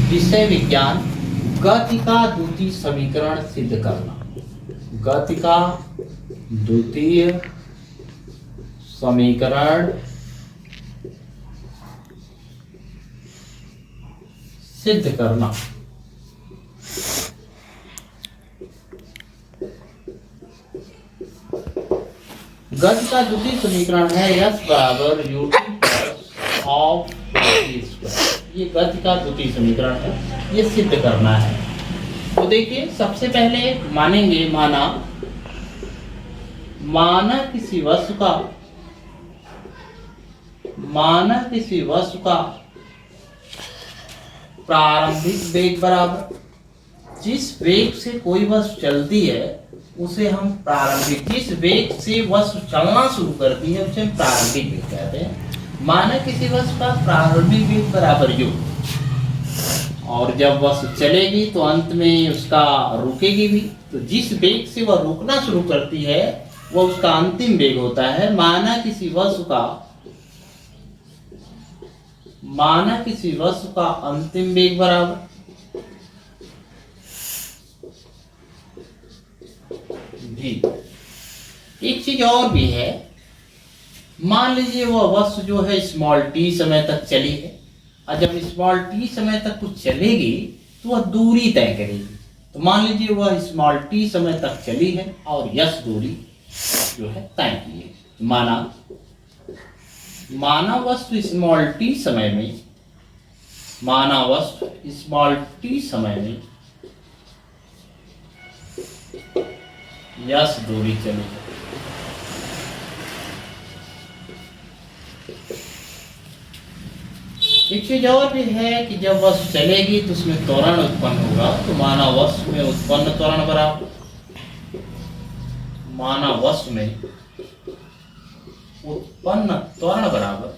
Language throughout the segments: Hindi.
विषय विज्ञान, गति का द्वितीय समीकरण सिद्ध करना। गति का द्वितीय समीकरण सिद्ध करना। गति का द्वितीय समीकरण है s बराबर ut प्लस ऑफ स्क्वायर। ये गति का द्वितीय समीकरण है, ये सिद्ध करना है। तो देखिए, सबसे पहले मानेंगे माना किसी वस्तु का प्रारंभिक वेग बराबर, जिस वेग से कोई वस्तु चलती है उसे हम प्रारंभिक, जिस वेग से वस्तु चलना शुरू करती है उसे हम प्रारंभिक वेग कहते हैं। माना किसी वस्तु का प्रारंभिक वेग बराबर u, और जब वस्तु चलेगी तो अंत में उसका रुकेगी भी, तो जिस वेग से वह रुकना शुरू करती है वह उसका अंतिम वेग होता है। माना किसी वस्तु का अंतिम वेग बराबर जी। एक चीज और भी है, मान लीजिए वह वस्तु जो है स्मॉल t समय तक चली है, और जब स्मॉल t समय तक कुछ चलेगी तो वह दूरी तय करेगी। तो मान लीजिए वह स्मॉल t समय तक चली है और यस दूरी जो है तय की है। माना वस्तु स्मॉल t समय में यस दूरी चली है। एक चीज और भी है कि जब वस्तु चलेगी तो उसमें त्वरण उत्पन्न होगा। तो माना वस्तु में उत्पन्न त्वरण बराबर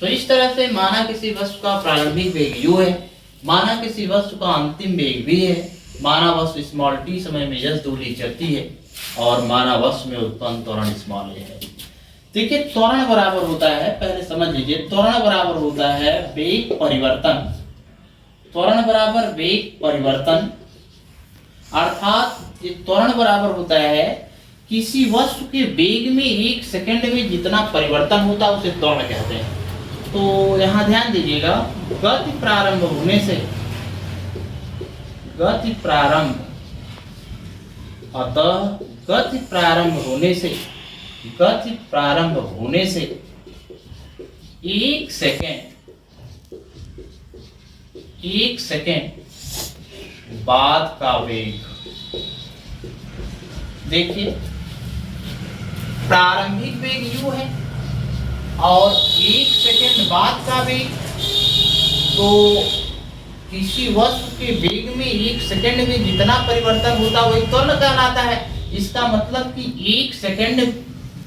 तो इस तरह से माना किसी वस्तु का प्रारंभिक वेग u है, माना किसी वस्तु का अंतिम वेग v है, माना वस्तु स्मॉल t समय में यस दूरी चलती है, और माना वस्तु में उत्पन्न त्वरण स्मॉल a है। देखिए, त्वरण बराबर होता है, पहले समझ लीजिए, त्वरण बराबर होता है वेग परिवर्तन। त्वरण बराबर वेग परिवर्तन, अर्थात ये त्वरण बराबर होता है किसी वस्तु के वेग में एक सेकंड में जितना परिवर्तन होता है उसे त्वरण कहते हैं। तो यहाँ ध्यान दीजिएगा, गति प्रारंभ होने से गति प्रारंभ होने से एक सेकंड बाद का वेग, देखिए प्रारंभिक वेग u है और एक सेकंड बाद का वेग, तो किसी वस्तु के वेग में एक सेकंड में जितना परिवर्तन होता है वही त्वरण कहलाता है। इसका मतलब कि एक सेकंड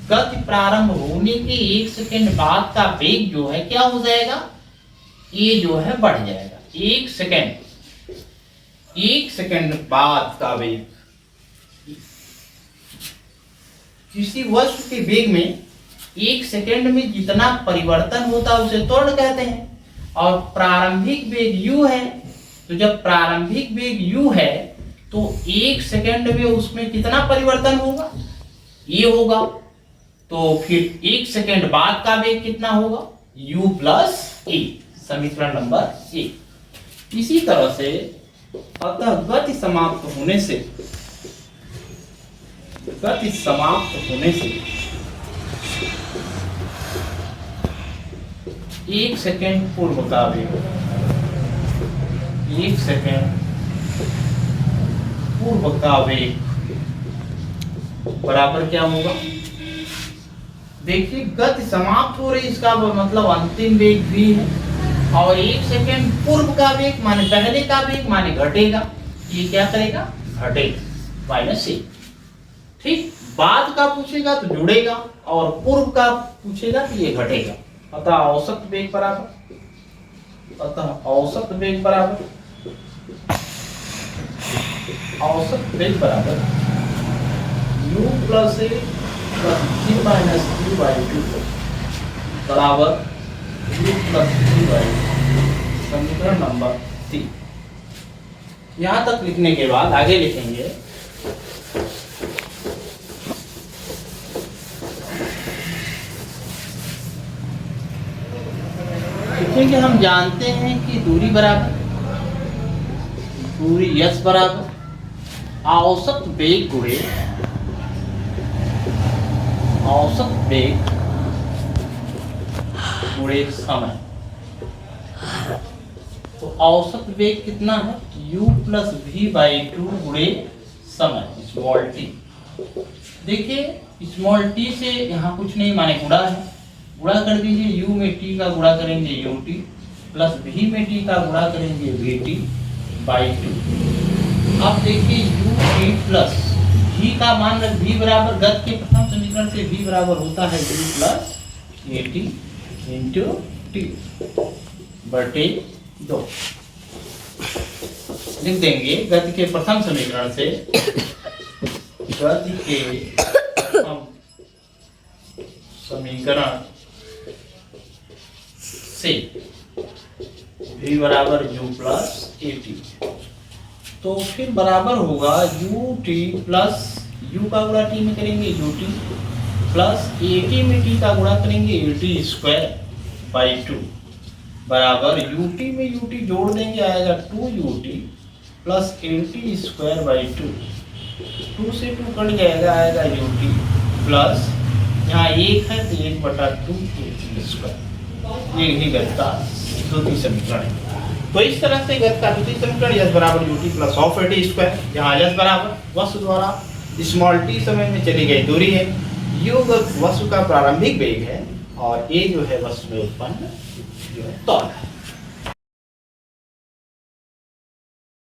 गति प्रारंभ होने के एक सेकंड बाद का वेग जो है क्या हो जाएगा, ये जो है बढ़ जाएगा। एक सेकंड बाद का वेग, किसी वस्तु के वेग में एक सेकंड में जितना परिवर्तन होता है उसे त्वरण कहते हैं। और प्रारंभिक वेग u है, तो जब प्रारंभिक वेग u है तो एक सेकंड में उसमें कितना परिवर्तन होगा, ये होगा। तो फिर एक सेकंड बाद का वेग कितना होगा, u प्लस a, समीकरण नंबर 1। इसी तरह से अतः गति समाप्त होने से एक सेकंड पूर्व का वेग, एक सेकंड पूर्व का वेग बराबर क्या होगा। देखिए, गति समाप्त हो रही, इसका मतलब अंतिम वेग v है, और एक सेकंड पूर्व का वेग माने पहले का वेग माने घटेगा, ये क्या करेगा, घटेगा -a। ठीक, बाद का पूछेगा तो जुड़ेगा, और पूर्व का पूछेगा तो ये घटेगा। अतः औसत वेग बराबर u plus a plus g minus u by 2 बराबर u प्लस v बाई, समीकरण नंबर 3। यहाँ तक लिखने के बाद आगे लिखेंगे क्योंकि हम जानते हैं कि दूरी बराबर दूरी s बराबर औसत वेग गुणे औसत वेग गुणे समय। तो औसत वेग कितना है u प्लस वी बाई 2 गुणे समय स्मॉल टी। देखिए स्मॉल टी से यहाँ कुछ नहीं माने गुणा है, गुणा कर दीजिए u में t का गुणा करेंगे ut प्लस v में t का गुणा करेंगे vt बाई 2। अब देखिए ut प्लस v का मान रख v बराबर गत के प्रथम समीकरण से v बराबर होता है u plus at into T बटे 2। लिख देंगे गति के प्रथम समीकरण से गति के प्रथम समीकरण से v बराबर u प्लस at, तो फिर बराबर होगा ut प्लस u का गुणा t में करेंगे ut प्लस at में t का गुणा करेंगे at स्क्वायर बाई 2 बराबर ut में ut जोड़ देंगे आएगा 2ut plus at square by 2, 2 से 2 कट जाएगा आएगा ut प्लस यहाँ 1 है तो 1/2 at स्क्वायर। ये ही गत का द्वितीय समीकरण है। तो इस तरह से गत का द्वितीय समीकरण s बराबर ut plus of at square, जहाँ s बराबर वस्तु द्वारा स्मॉल t समय में चली गई दूरी है, u वस्तु का प्रारंभिक वेग है और a जो है वस्तु में उत्पन्न जो है त्वरण है।